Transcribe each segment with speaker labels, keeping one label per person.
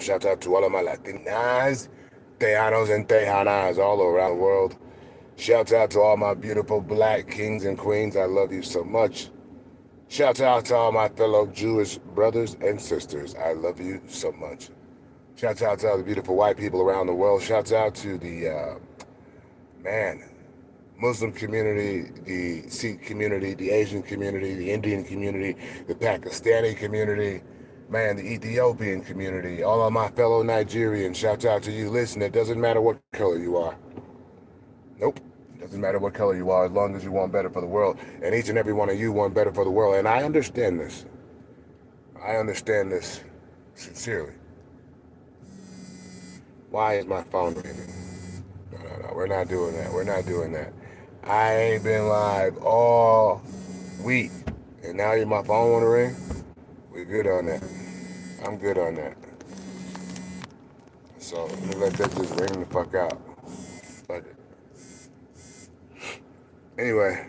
Speaker 1: Shout out to all of my Latinas, Tejanos, and Tejanas all around the world. Shout out to all my beautiful black kings and queens. I love you so much. Shout out to all my fellow Jewish brothers and sisters. I love you so much. Shout out to all the beautiful white people around the world. Shout out to the, man, Muslim community, the Sikh community, the Asian community, the Indian community, the Pakistani community, man, the Ethiopian community, all of my fellow Nigerians. Shout out to you. Listen, it doesn't matter what color you are. Nope. It doesn't matter what color you are as long as you want better for the world. And each and every one of you want better for the world. And I understand this. I understand this sincerely. Why is my phone ringing? No. We're not doing that. We're not doing that. I ain't been live all week. And now my phone want to ring? We're good on that. I'm good on that. So let me let that just ring the fuck out. Fuck it. Anyway,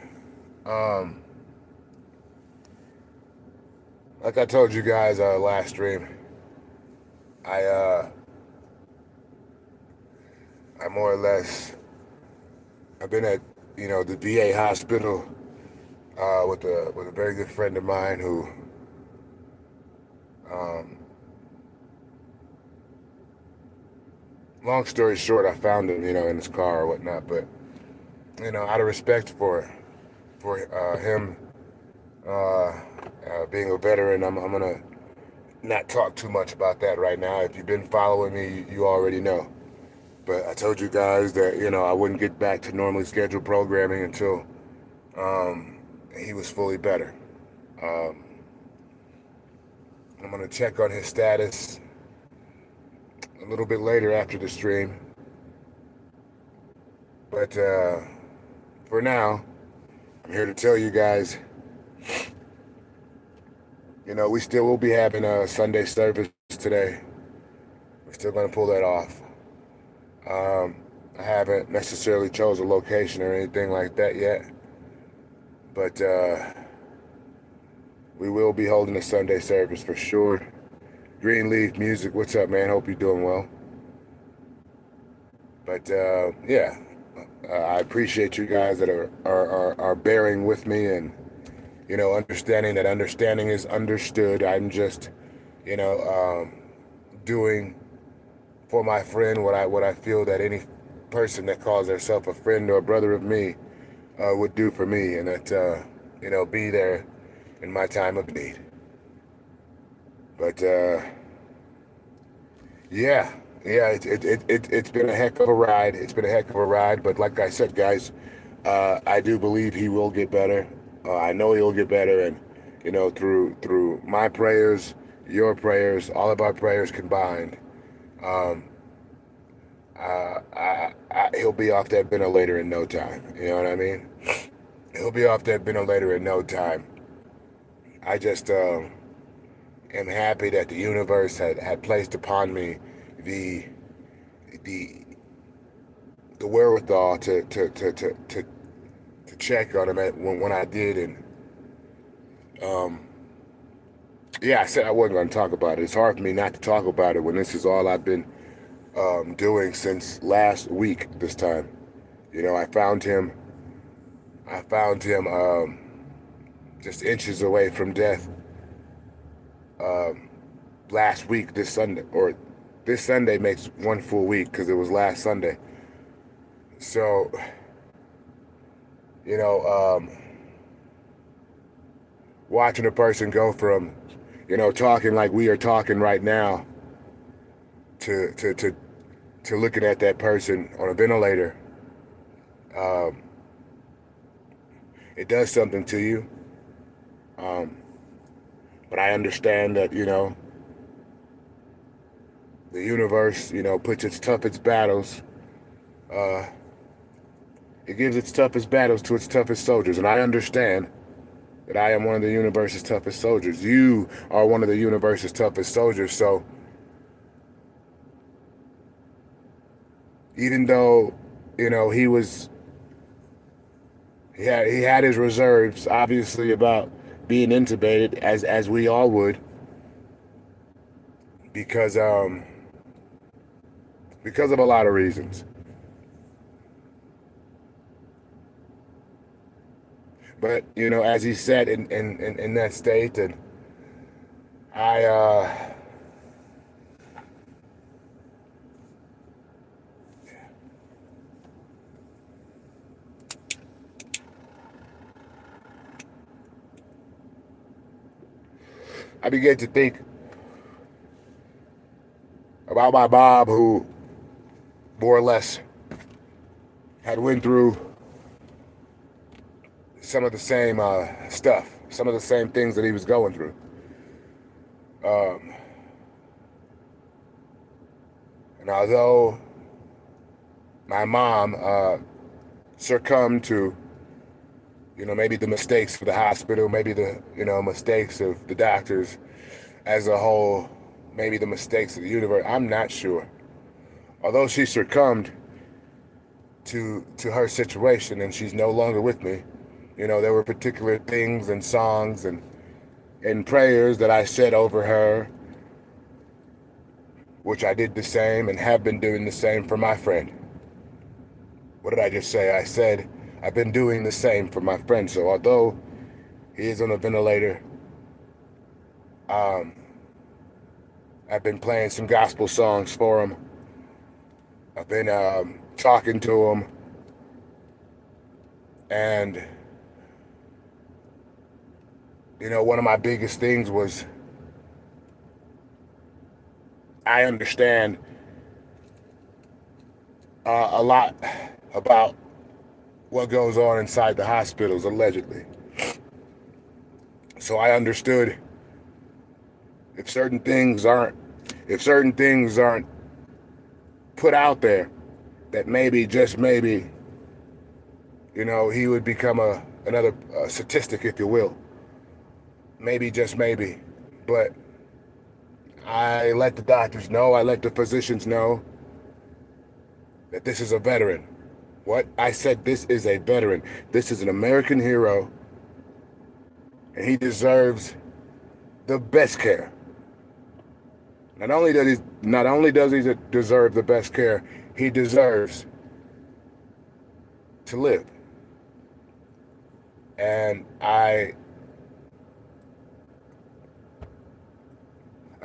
Speaker 1: like I told you guys last stream, I more or less, I've been at, the VA hospital with a very good friend of mine who, long story short, I found him, in his car or whatnot, but, out of respect for him being a veteran, I'm gonna not talk too much about that right now. If you've been following me, you already know. But I told you guys that, I wouldn't get back to normally scheduled programming until he was fully better. I'm going to check on his status a little bit later after the stream. But for now, I'm here to tell you guys, we still will be having a Sunday service today. We're still going to pull that off. I haven't necessarily chose a location or anything like that yet, but we will be holding a Sunday service for sure. Greenleaf Music, what's up, man? Hope you're doing well. But yeah, I appreciate you guys that are bearing with me and understanding that understanding is understood. I'm just doing for my friend what I feel that any person that calls herself a friend or a brother of me would do for me, and that be there in my time of need. But yeah, it's been a heck of a ride. It's been a heck of a ride. But like I said, guys, I do believe he will get better. I know he'll get better, and through my prayers, your prayers, all of our prayers combined. He'll be off that ventilator in no time. You know what I mean? He'll be off that ventilator in no time. I just am happy that the universe had placed upon me the wherewithal to check on him when I did, and yeah, I said I wasn't going to talk about it. It's hard for me not to talk about it when this is all I've been doing since last week this time. I found him just inches away from death last week, this Sunday, or this Sunday makes one full week because it was last Sunday. So, watching a person go from, talking like we are talking right now to looking at that person on a ventilator, it does something to you. But I understand that, the universe, puts its toughest battles, it gives its toughest battles to its toughest soldiers. And I understand that I am one of the universe's toughest soldiers. You are one of the universe's toughest soldiers. So even though, he had his reserves, obviously, about being intubated, as we all would, because because of a lot of reasons. But, as he said in that state, and I, I began to think about my mom, who more or less had went through some of the same stuff, some of the same things that he was going through. And although my mom succumbed to, maybe the mistakes of the hospital, maybe the, mistakes of the doctors as a whole, maybe the mistakes of the universe, I'm not sure. Although she succumbed to her situation and she's no longer with me, there were particular things and songs and prayers that I said over her, which I did the same and have been doing the same for my friend. What did I just say? I said I've been doing the same for my friend. So although he is on a ventilator, I've been playing some gospel songs for him. I've been talking to him. And, one of my biggest things was I understand a lot about what goes on inside the hospitals, allegedly. So I understood if certain things aren't put out there, that maybe, just maybe, he would become another statistic, if you will. Maybe, just maybe. But I let the doctors know, I let the physicians know that this is a veteran. What? I said this is a veteran. This is an American hero, and he deserves the best care. Not only does he deserve the best care, he deserves to live. And I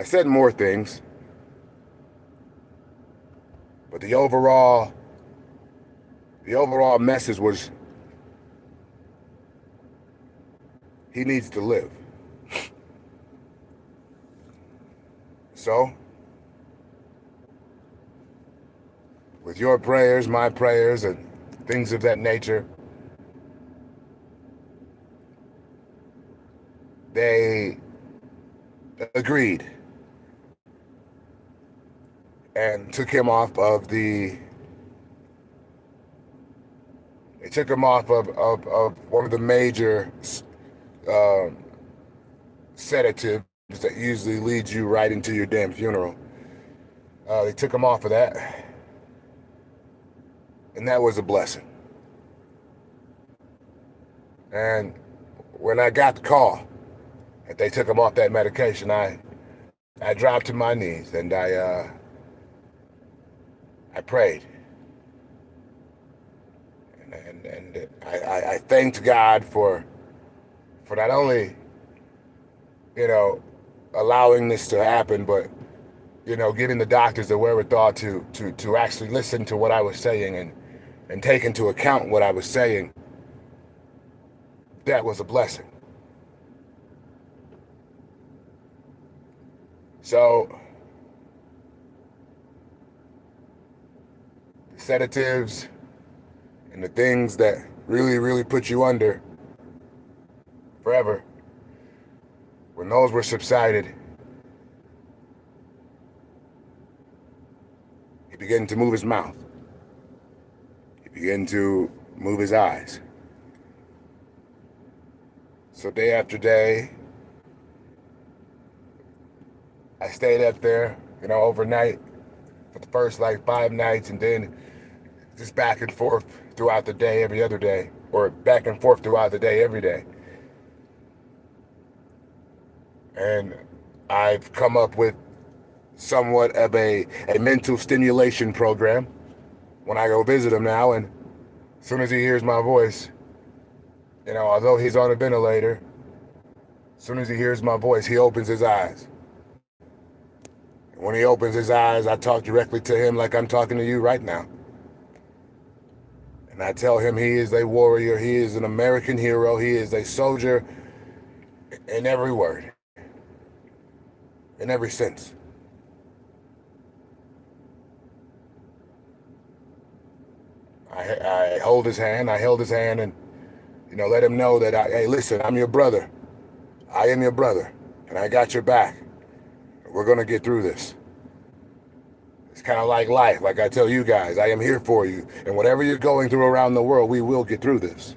Speaker 1: said more things, but the overall message was he needs to live. So, with your prayers, my prayers, and things of that nature, they agreed and took him off of the. They took him off of one of the major sedatives that usually leads you right into your damn funeral. They took him off of that, and that was a blessing. And when I got the call that they took him off that medication, I dropped to my knees and I prayed. And I thanked God for not only, allowing this to happen, but, giving the doctors the wherewithal to actually listen to what I was saying and take into account what I was saying. That was a blessing. So, the sedatives and the things that really, really put you under forever, when those were subsided, he began to move his mouth. He began to move his eyes. So day after day, I stayed up there, overnight for the first 5 nights, and then just back and forth throughout the day, every other day, or back and forth throughout the day, every day. And I've come up with somewhat of a mental stimulation program when I go visit him now. And as soon as he hears my voice, although he's on a ventilator, as soon as he hears my voice, he opens his eyes. And when he opens his eyes, I talk directly to him like I'm talking to you right now. And I tell him he is a warrior, he is an American hero, he is a soldier in every word, in every sense. I held his hand and, let him know that, hey, listen, I'm your brother. I am your brother, and I got your back. We're going to get through this. It's kind of like life. Like I tell you guys, I am here for you. And whatever you're going through around the world, we will get through this.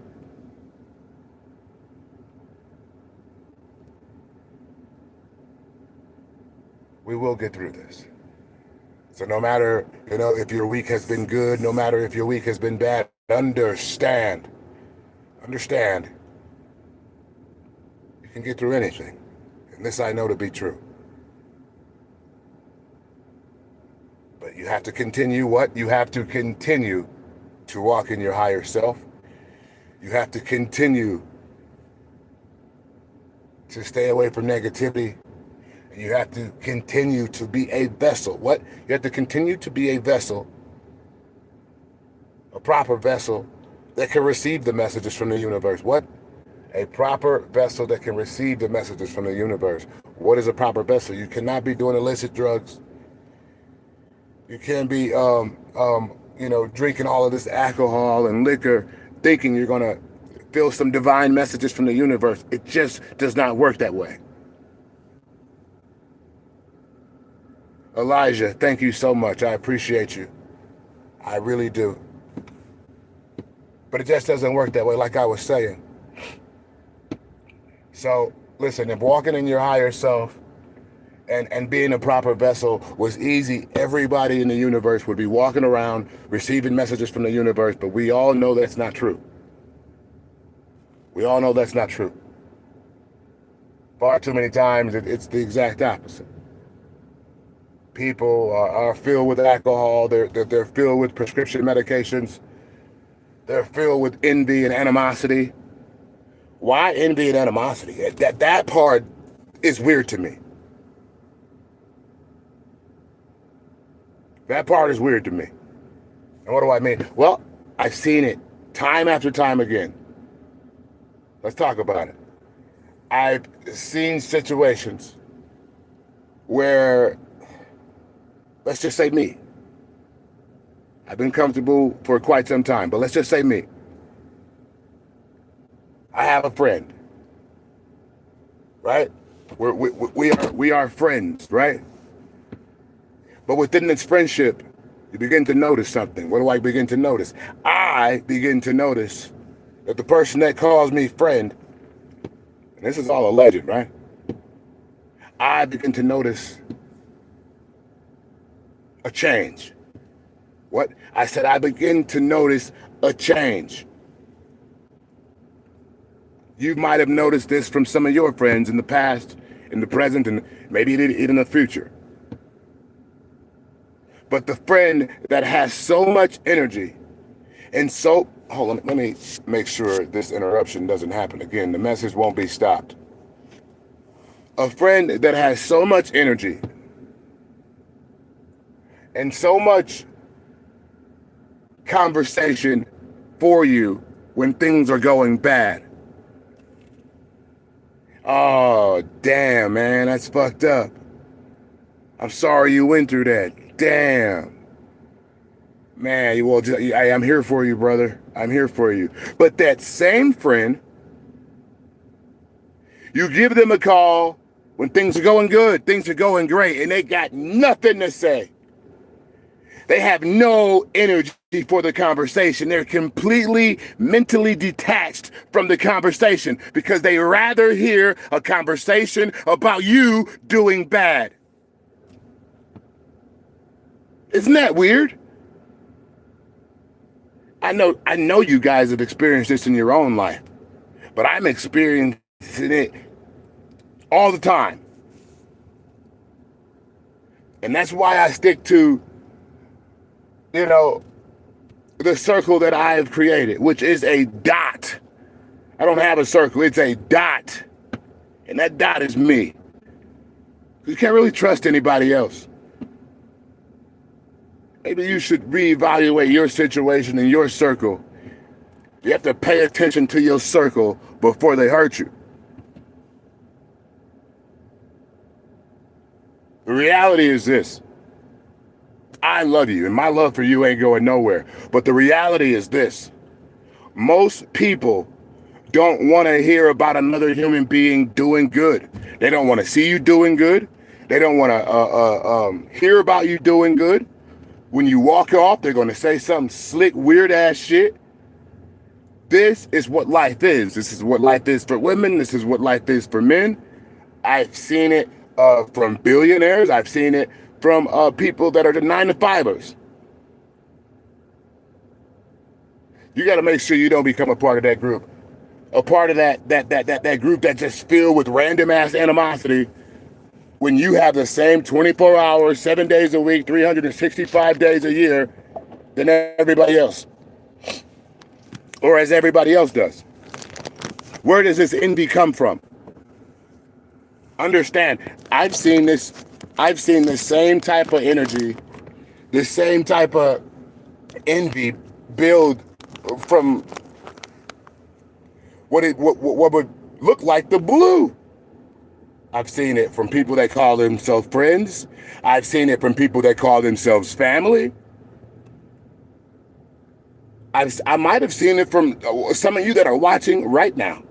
Speaker 1: We will get through this. So no matter, if your week has been good, no matter if your week has been bad, understand. You can get through anything. And this I know to be true. But you have to continue what? You have to continue to walk in your higher self. You have to continue to stay away from negativity. And you have to continue to be a vessel. What? You have to continue to be a vessel, a proper vessel that can receive the messages from the universe. What? A proper vessel that can receive the messages from the universe. What is a proper vessel? You cannot be doing illicit drugs. You can't be, drinking all of this alcohol and liquor, thinking you're going to feel some divine messages from the universe. It just does not work that way. Elijah, thank you so much. I appreciate you. I really do. But it just doesn't work that way, like I was saying. So, listen, if walking in your higher self and being a proper vessel was easy, everybody in the universe would be walking around receiving messages from the universe, but we all know that's not true. We all know that's not true. Far too many times, it's the exact opposite. People are filled with alcohol, they're filled with prescription medications, they're filled with envy and animosity. Why envy and animosity? That part is weird to me. That part is weird to me. And what do I mean? Well, I've seen it time after time again. Let's talk about it. I've seen situations where, let's just say me. I've been comfortable for quite some time, but let's just say me. I have a friend, right? We are friends, right? But within this friendship, you begin to notice something. What do I begin to notice? I begin to notice that the person that calls me friend, and this is all alleged, right? I begin to notice a change. What? I said I begin to notice a change. You might have noticed this from some of your friends in the past, in the present, and maybe in the future. But the friend that has so much energy and so, hold on, let me make sure this interruption doesn't happen again. The message won't be stopped. A friend that has so much energy and so much conversation for you when things are going bad. Oh, damn, man, that's fucked up. I'm sorry you went through that. Damn. Man, I'm here for you, brother. I'm here for you. But that same friend, you give them a call when things are going good, things are going great, and they got nothing to say. They have no energy for the conversation. They're completely mentally detached from the conversation because they rather hear a conversation about you doing bad. Isn't that weird? I know you guys have experienced this in your own life, but I'm experiencing it all the time. And that's why I stick to, you know, the circle that I have created, which is a dot. I don't have a circle, it's a dot. And that dot is me. You can't really trust anybody else. Maybe you should reevaluate your situation and your circle. You have to pay attention to your circle before they hurt you. The reality is this. I love you, and my love for you ain't going nowhere. But the reality is this. Most people don't want to hear about another human being doing good. They don't want to see you doing good. They don't want to hear about you doing good. When you walk off, they're going to say some slick, weird-ass shit. This is what life is. This is what life is for women. This is what life is for men. I've seen it from billionaires. I've seen it from people that are the 9-to-5ers. You got to make sure you don't become a part of that group. A part of that group that's just filled with random-ass animosity when you have the same 24 hours, 7 days a week, 365 days a year than everybody else. Or as everybody else does. Where does this envy come from? Understand, I've seen the same type of energy, the same type of envy build from what would look like the blue. I've seen it from people that call themselves friends. I've seen it from people that call themselves family. I might have seen it from some of you that are watching right now.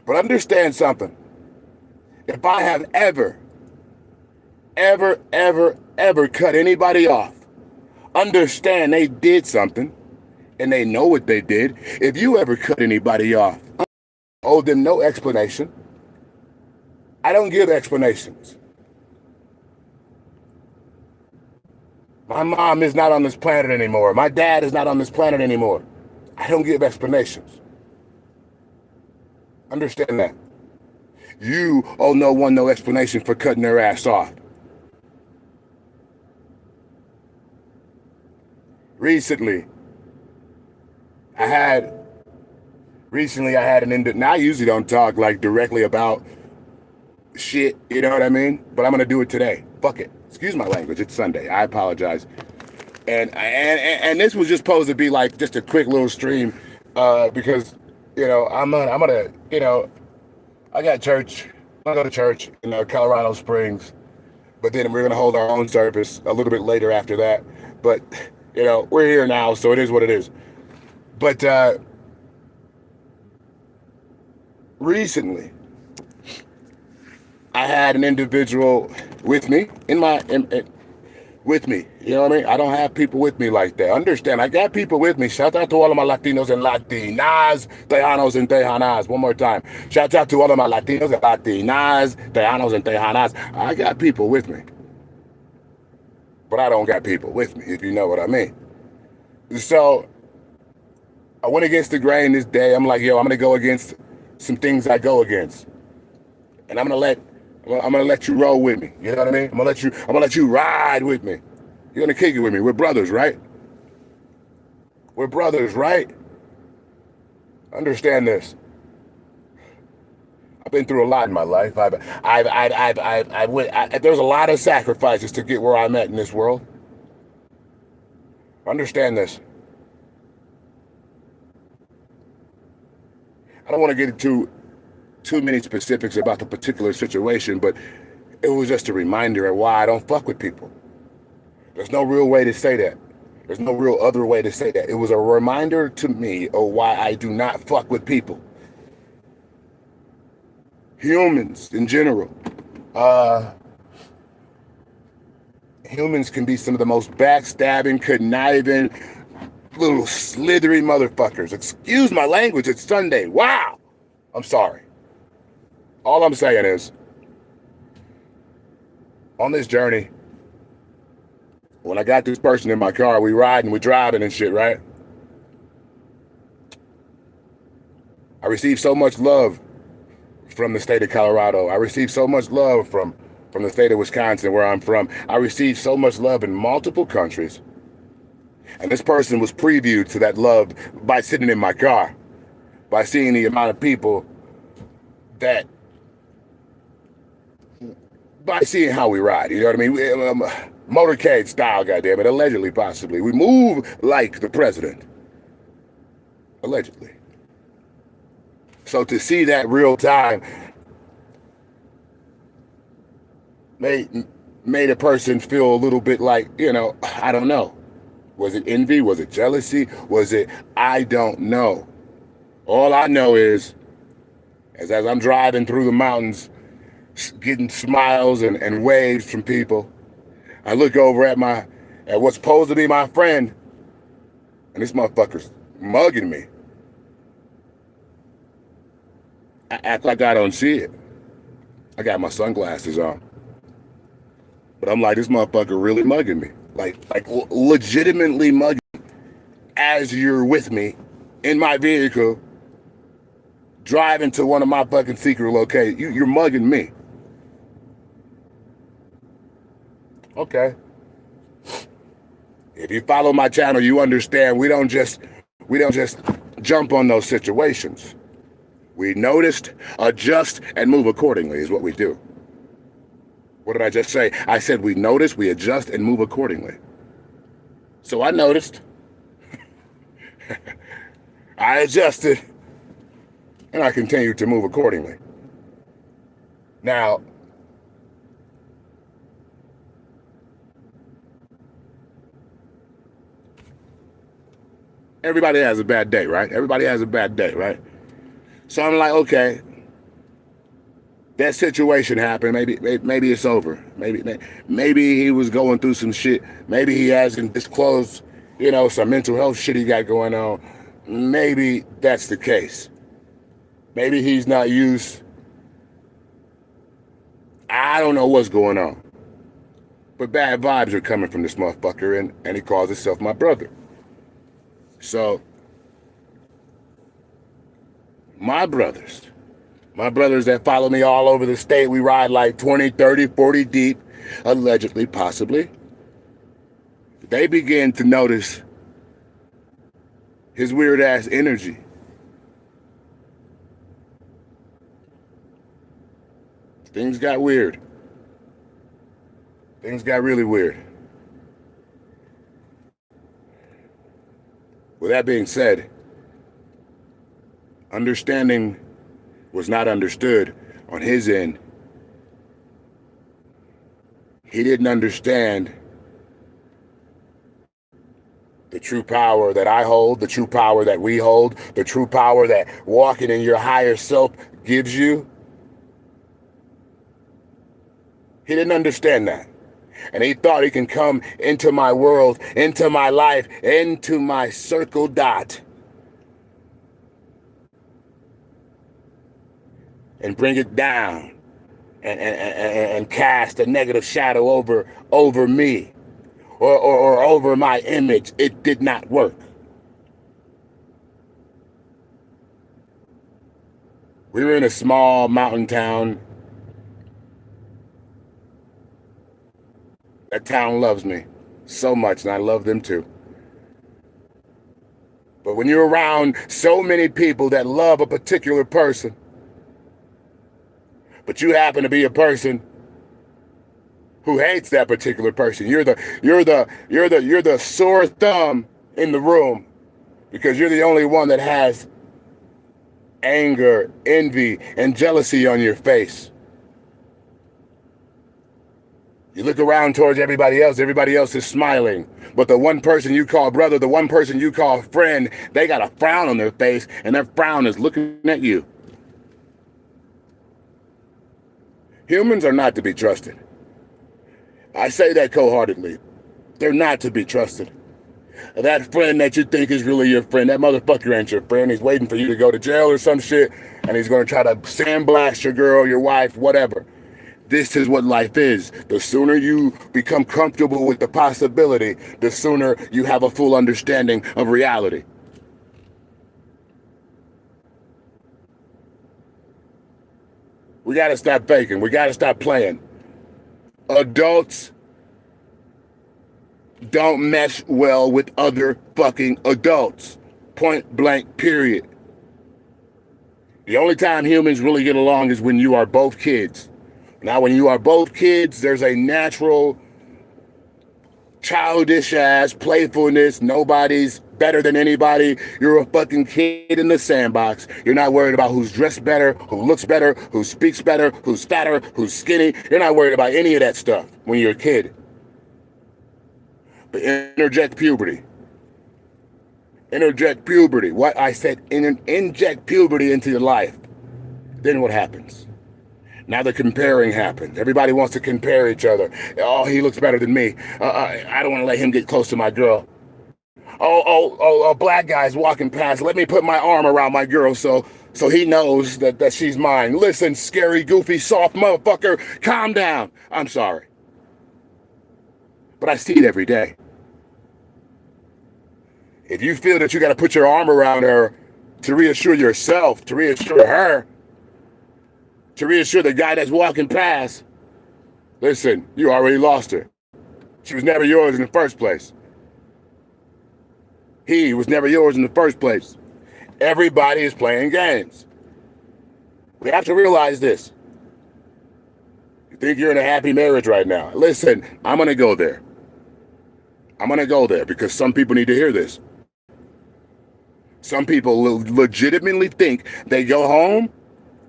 Speaker 1: But understand something. If I have ever cut anybody off, understand they did something and they know what they did. If you ever cut anybody off, I owe them no explanation. I don't give explanations. My mom is not on this planet anymore. My dad is not on this planet anymore. I don't give explanations. Understand that. You owe no one no explanation for cutting their ass off. Recently, I had an now I usually don't talk like directly about shit, you know what I mean? But I'm gonna do it today. Fuck it. Excuse my language. It's Sunday. I apologize. And this was just supposed to be like just a quick little stream, because I'm gonna I got church. I go to church in Colorado Springs, but then we're gonna hold our own service a little bit later after that. But we're here now, so it is what it is. But recently, I had an individual with me with me. You know what I mean? I don't have people with me like that. Understand? I got people with me. Shout out to all of my Latinos and Latinas, Tejanos and Tejanas. One more time. Shout out to all of my Latinos and Latinas, Tejanos and Tejanas. I got people with me. But I don't got people with me, if you know what I mean. So I went against the grain this day. I'm like, I'm going to go against some things I go against. And I'm gonna let you roll with me. You know what I mean? I'm gonna let you ride with me. You're gonna kick it with me. We're brothers, right? We're brothers, right? Understand this. I've been through a lot in my life. There's a lot of sacrifices to get where I'm at in this world. Understand this. I don't want to get into too many specifics about the particular situation, but it was just a reminder of why I don't fuck with people. There's no real way to say that. There's no real other way to say that. It was a reminder to me of why I do not fuck with people. Humans in general. Humans can be some of the most backstabbing, conniving, little slithery motherfuckers. Excuse my language, it's Sunday. Wow! I'm sorry. All I'm saying is, on this journey, when I got this person in my car, we riding, we driving and shit, right? I received so much love from the state of Colorado. I received so much love from the state of Wisconsin, where I'm from. I received so much love in multiple countries. And this person was previewed to that love by sitting in my car, by seeing the amount of people that, by seeing how we ride, you know what I mean? Motorcade style, goddammit, allegedly, possibly. We move like the president. Allegedly. So to see that real time made a person feel a little bit like, you know, I don't know. Was it envy? Was it jealousy? Was it, I don't know. All I know is, as I'm driving through the mountains, getting smiles and waves from people, I look over at what's supposed to be my friend, and this motherfucker's mugging me. I act like I don't see it. I got my sunglasses on. But I'm like, this motherfucker really mugging me. Like legitimately mugging me as you're with me in my vehicle, driving to one of my fucking secret locations. You're mugging me. Okay. If you follow my channel, you understand we don't just jump on those situations. We noticed, adjust, and move accordingly is what we do. What did I just say? I said we notice, we adjust, and move accordingly. So I noticed. I adjusted. And I continued to move accordingly. Now, everybody has a bad day, right? Everybody has a bad day, right? So I'm like, okay, that situation happened. Maybe it's over. Maybe he was going through some shit. Maybe he hasn't disclosed, you know, some mental health shit he got going on. Maybe that's the case. Maybe he's not used. I don't know what's going on. But bad vibes are coming from this motherfucker, and he calls himself my brother. So, my brothers that follow me all over the state, we ride like 20, 30, 40 deep, allegedly, possibly. They begin to notice his weird ass energy. Things got weird. Things got really weird. With that being said, understanding was not understood on his end. He didn't understand the true power that I hold, the true power that we hold, the true power that walking in your higher self gives you. He didn't understand that. And he thought he can come into my world, into my life, into my circle dot, and bring it down and cast a negative shadow over me or over my image. It did not work. We were in a small mountain town. That town loves me so much, and I love them too. But when you're around so many people that love a particular person, but you happen to be a person who hates that particular person, you're the sore thumb in the room because you're the only one that has anger, envy, and jealousy on your face. You look around towards everybody else is smiling. But the one person you call brother, the one person you call friend, they got a frown on their face, and their frown is looking at you. Humans are not to be trusted. I say that cold-heartedly. They're not to be trusted. That friend that you think is really your friend, that motherfucker ain't your friend. He's waiting for you to go to jail or some shit, and he's going to try to sandblast your girl, your wife, whatever. This is what life is. The sooner you become comfortable with the possibility, the sooner you have a full understanding of reality. We got to stop faking. We got to stop playing. Adults don't mesh well with other fucking adults. Point blank, period. The only time humans really get along is when you are both kids. Now, when you are both kids, there's a natural childish ass playfulness. Nobody's better than anybody. You're a fucking kid in the sandbox. You're not worried about who's dressed better, who looks better, who speaks better, who's fatter, who's skinny. You're not worried about any of that stuff when you're a kid. But interject puberty. Interject puberty. What I said, inject puberty into your life. Then what happens? Now the comparing happens. Everybody wants to compare each other. Oh, he looks better than me. I don't want to let him get close to my girl. Oh, a black guy's walking past. Let me put my arm around my girl so he knows that she's mine. Listen, scary, goofy, soft motherfucker, calm down. I'm sorry. But I see it every day. If you feel that you got to put your arm around her to reassure yourself, to reassure her, to reassure the guy that's walking past, listen, you already lost her. She was never yours in the first place. He was never yours in the first place. Everybody is playing games. We have to realize this. You think you're in a happy marriage right now. Listen, I'm going to go there. I'm going to go there because some people need to hear this. Some people legitimately think they go home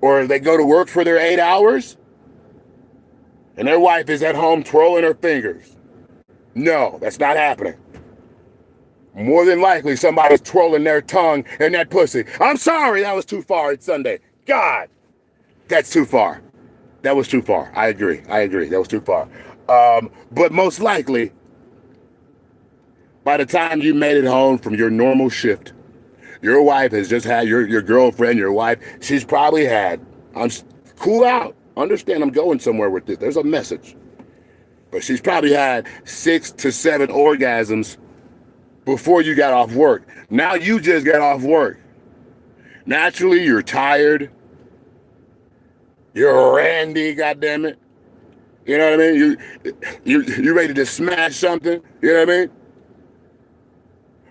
Speaker 1: or they go to work for their 8 hours and their wife is at home twirling her fingers. No, that's not happening. More than likely, somebody's twirling their tongue in that pussy. I'm sorry, that was too far. It's Sunday. God, that's too far. That was too far. I agree. That was too far. But most likely, by the time you made it home from your normal shift, your wife has just had your girlfriend, your wife, she's probably had, cool out. Understand I'm going somewhere with this. There's a message. But she's probably had 6 to 7 orgasms before you got off work. Now you just got off work. Naturally, you're tired. You're randy, goddammit. You know what I mean? You're ready to smash something. You know what I mean?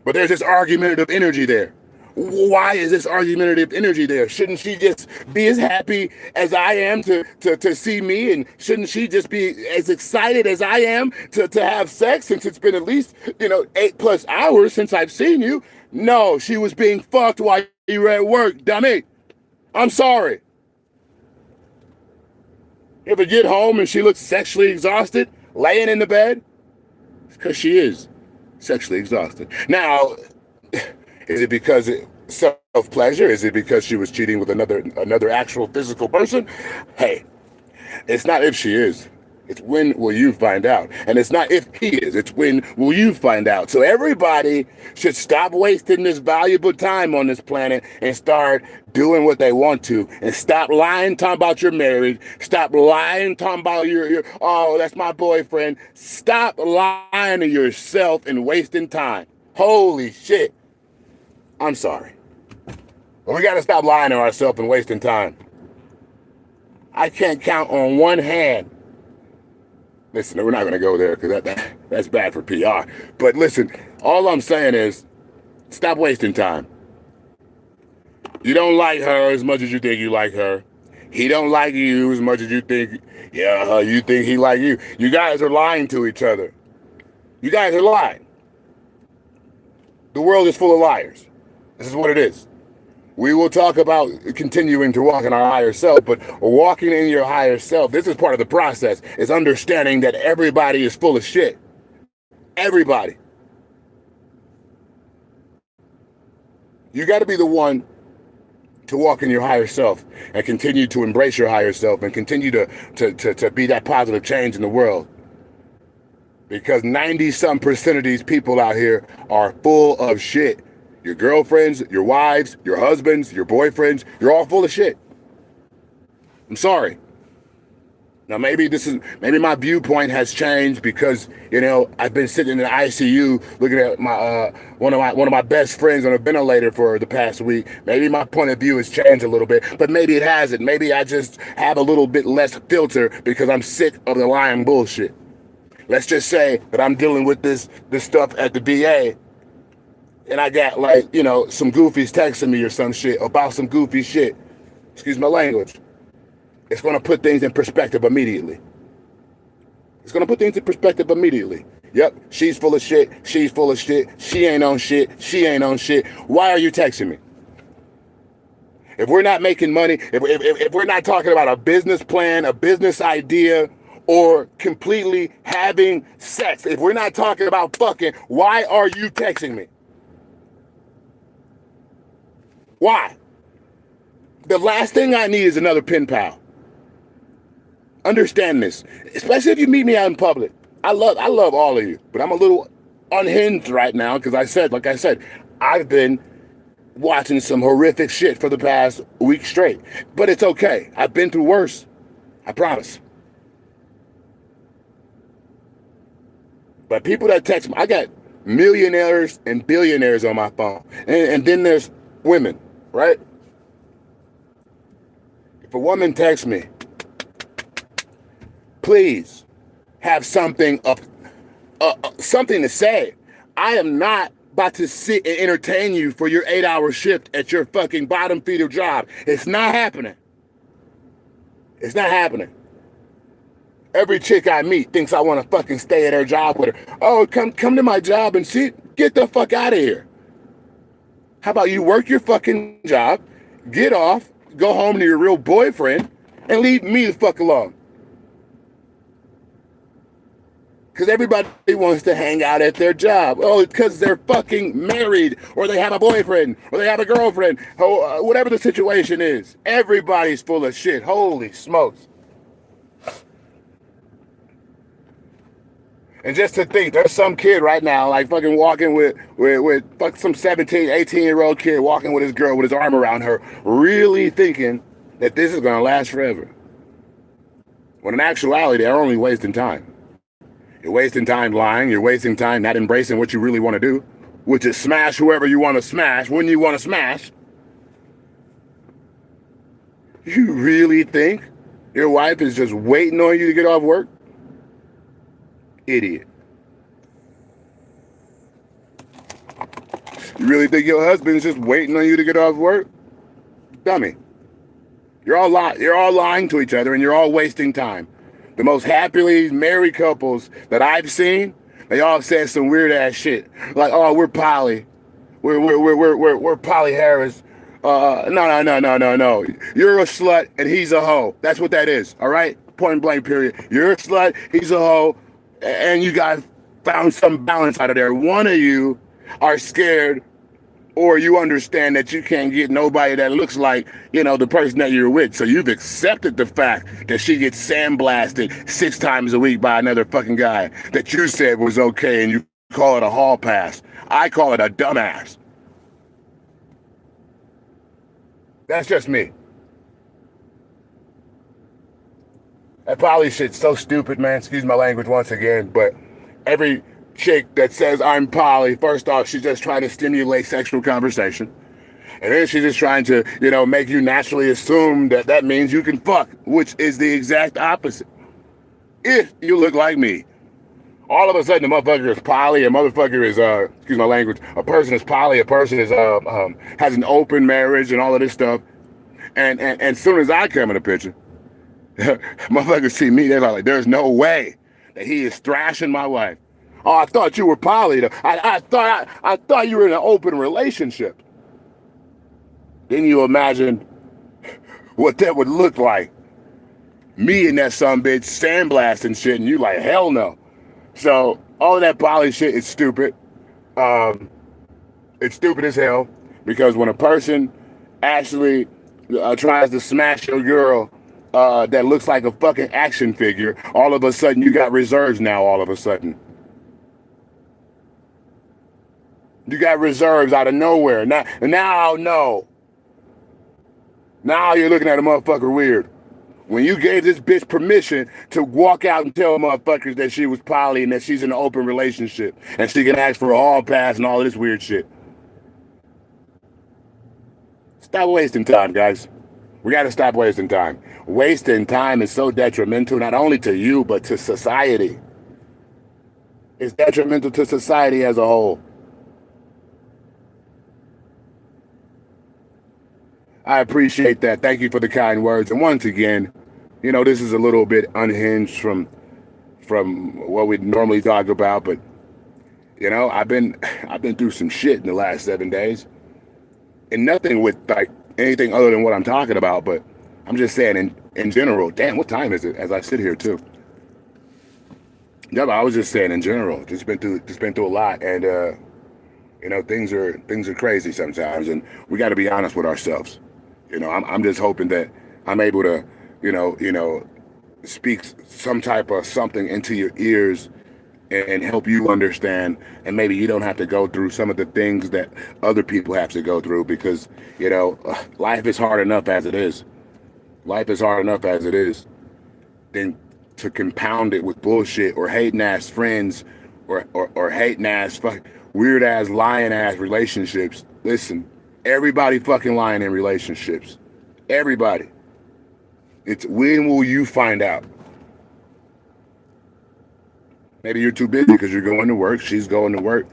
Speaker 1: But there's this argumentative energy there. Why is this argumentative energy there? Shouldn't she just be as happy as I am to see me? And shouldn't she just be as excited as I am to have sex since it's been at least, 8+ hours since I've seen you? No, she was being fucked while you were at work, dummy. I'm sorry. You ever get home and she looks sexually exhausted, laying in the bed? It's because she is sexually exhausted. Now, is it because self-pleasure? Is it because she was cheating with another actual physical person? Hey, it's not if she is. It's when will you find out. And it's not if he is. It's when will you find out. So everybody should stop wasting this valuable time on this planet and start doing what they want to. And stop lying, talking about you're married. Stop lying, talking about oh, that's my boyfriend. Stop lying to yourself and wasting time. Holy shit. I'm sorry. But we got to stop lying to ourselves and wasting time. I can't count on one hand. Listen, we're not going to go there because that's bad for PR. But listen, all I'm saying is stop wasting time. You don't like her as much as you think you like her. He don't like you as much as you think, you think he like you. You guys are lying to each other. You guys are lying. The world is full of liars. This is what it is. We will talk about continuing to walk in our higher self, but walking in your higher self, this is part of the process, is understanding that everybody is full of shit. Everybody. You got to be the one to walk in your higher self and continue to embrace your higher self and continue to be that positive change in the world. Because 90-some% of these people out here are full of shit. Your girlfriends, your wives, your husbands, your boyfriends, you're all full of shit. I'm sorry. Now maybe my viewpoint has changed because I've been sitting in the ICU looking at my one of my best friends on a ventilator for the past week. Maybe my point of view has changed a little bit, but maybe it hasn't. Maybe I just have a little bit less filter because I'm sick of the lying bullshit. Let's just say that I'm dealing with this stuff at the VA, and I got some goofies texting me or some shit about some goofy shit. Excuse my language. It's going to put things in perspective immediately. It's going to put things in perspective immediately. Yep, she's full of shit. She's full of shit. She ain't on shit. She ain't on shit. Why are you texting me? If we're not making money, if we're not talking about a business plan, a business idea, or completely having sex, if we're not talking about fucking, why are you texting me? Why? The last thing I need is another pen pal. Understand this, especially if you meet me out in public. I love all of you, but I'm a little unhinged right now because like I said, I've been watching some horrific shit for the past week straight. But it's okay. I've been through worse. I promise. But people that text me, I got millionaires and billionaires on my phone. And then there's women, right? If a woman texts me, please have something to say. I am not about to sit and entertain you for your 8-hour shift at your fucking bottom feeder job. It's not happening. It's not happening. Every chick I meet thinks I want to fucking stay at her job with her. Oh, come to my job and sit. Get the fuck out of here. How about you work your fucking job, get off, go home to your real boyfriend, and leave me the fuck alone. Because everybody wants to hang out at their job. Oh, it's because they're fucking married, or they have a boyfriend, or they have a girlfriend, whatever the situation is. Everybody's full of shit. Holy smokes. And just to think, there's some kid right now, like fucking walking with some 17, 18-year-old kid walking with his girl with his arm around her, really thinking that this is going to last forever. When in actuality, they're only wasting time. You're wasting time lying. You're wasting time not embracing what you really want to do, which is smash whoever you want to smash when you want to smash. You really think your wife is just waiting on you to get off work? Idiot. You really think your husband is just waiting on you to get off work? Dummy. You're all lying to each other, and you're all wasting time. The most happily married couples that I've seen, they all said some weird ass shit. Like, oh, we're poly. We're Polly Harris. No. You're a slut and he's a hoe. That's what that is. All right? Point blank period. You're a slut, he's a hoe, and you guys found some balance out of there. One of you are scared, or you understand that you can't get nobody that looks like, the person that you're with. So you've accepted the fact that she gets sandblasted 6 times a week by another fucking guy that you said was okay, and you call it a hall pass. I call it a dumbass. That's just me. That poly shit's so stupid, man. Excuse my language once again, but every chick that says I'm poly, first off, she's just trying to stimulate sexual conversation. And then she's just trying to, make you naturally assume that means you can fuck, which is the exact opposite. If you look like me, all of a sudden a motherfucker is poly, a motherfucker is, excuse my language, a person is poly, a person is, has an open marriage and all of this stuff. And as soon as I come in the picture, motherfuckers see me, they're like, there's no way that he is thrashing my wife. Oh, I thought you were poly. I thought you were in an open relationship. Then you imagine what that would look like. Me and that sumbitch sandblasting shit, and you like, hell no. So all of that poly shit is stupid. It's stupid as hell, because when a person actually tries to smash your girl that looks like a fucking action figure, all of a sudden you got reserves now all of a sudden. You got reserves out of nowhere. Now no. Now you're looking at a motherfucker weird. When you gave this bitch permission to walk out and tell motherfuckers that she was poly and that she's in an open relationship and she can ask for a hall pass and all of this weird shit. Stop wasting time, guys. We got to stop wasting time. Wasting time is so detrimental, not only to you, but to society. It's detrimental to society as a whole. I appreciate that. Thank you for the kind words. And once again, you know, this is a little bit unhinged from what we normally talk about, but you know, I've been through some shit in the last 7 days. And nothing with like anything other than what I'm talking about, but I'm just saying in general. Damn, what time is it as I sit here too? Yeah, but I was just saying in general, just been through a lot, and you know, things are crazy sometimes, and we got to be honest with ourselves. You know, I'm just hoping that I'm able to, you know, speak some type of something into your ears and help you understand, and maybe you don't have to go through some of the things that other people have to go through, because, you know, life is hard enough as it is. Life is hard enough as it is. Then to compound it with bullshit or hating ass friends or hating ass weird ass lying ass relationships. Listen, everybody fucking lying in relationships. Everybody. It's when will you find out? Maybe you're too busy because you're going to work. She's going to work.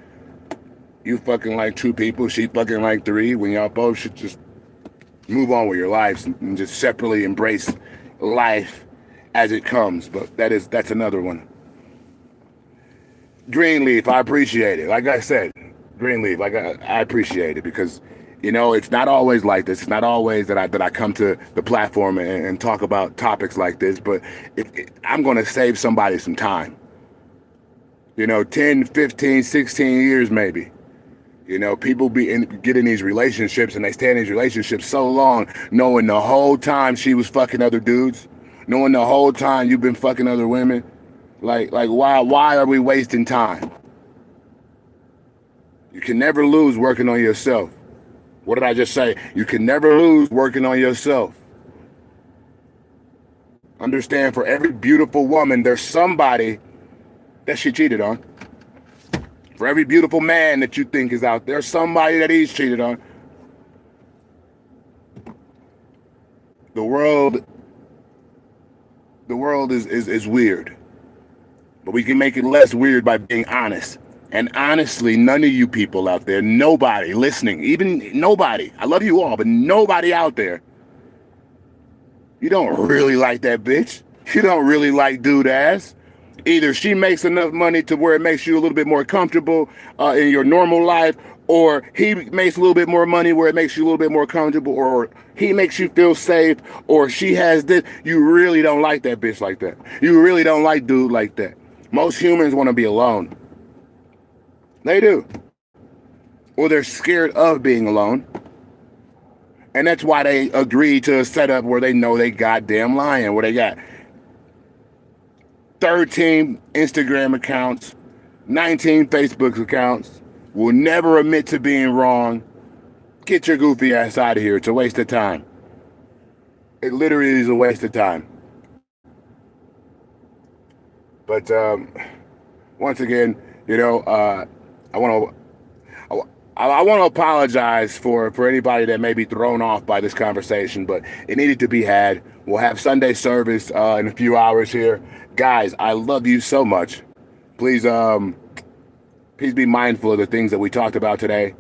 Speaker 1: You fucking like 2 people. She fucking like 3. When y'all both should just move on with your lives and just separately embrace life as it comes. But that's another one. Greenleaf, I appreciate it. Like I said, Greenleaf, like I appreciate it, because, you know, it's not always like this. It's not always that I come to the platform and talk about topics like this, but I'm going to save somebody some time. You know, 10, 15, 16 years maybe. You know, people get in these relationships, and they stay in these relationships so long, knowing the whole time she was fucking other dudes, knowing the whole time you've been fucking other women. Like why are we wasting time? You can never lose working on yourself. What did I just say? You can never lose working on yourself. Understand, for every beautiful woman, there's somebody that she cheated on. For every beautiful man that you think is out there, somebody that he's cheated on. The world is weird. But we can make it less weird by being honest. And honestly, none of you people out there, nobody listening, even nobody, I love you all, but nobody out there, you don't really like that bitch. You don't really like dude ass. Either she makes enough money to where it makes you a little bit more comfortable in your normal life, or he makes a little bit more money where it makes you a little bit more comfortable, or he makes you feel safe, or she has this. You really don't like that bitch like that. You really don't like dude like that. Most humans want to be alone. They do. Or they're scared of being alone. And that's why they agree to a setup where they know they goddamn lying, where they got 13 Instagram accounts, 19 Facebook accounts, will never admit to being wrong. Get your goofy ass out of here. It's a waste of time. It literally is a waste of time. But once again, you know, I want to apologize for anybody that may be thrown off by this conversation, but it needed to be had. We'll have Sunday service in a few hours here. Guys, I love you so much. Please be mindful of the things that we talked about today.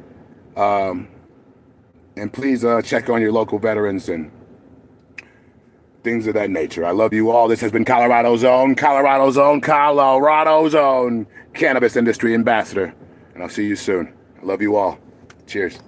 Speaker 1: And please check on your local veterans and things of that nature. I love you all. This has been Colorado's own Cannabis Industry Ambassador. And I'll see you soon. I love you all. Cheers.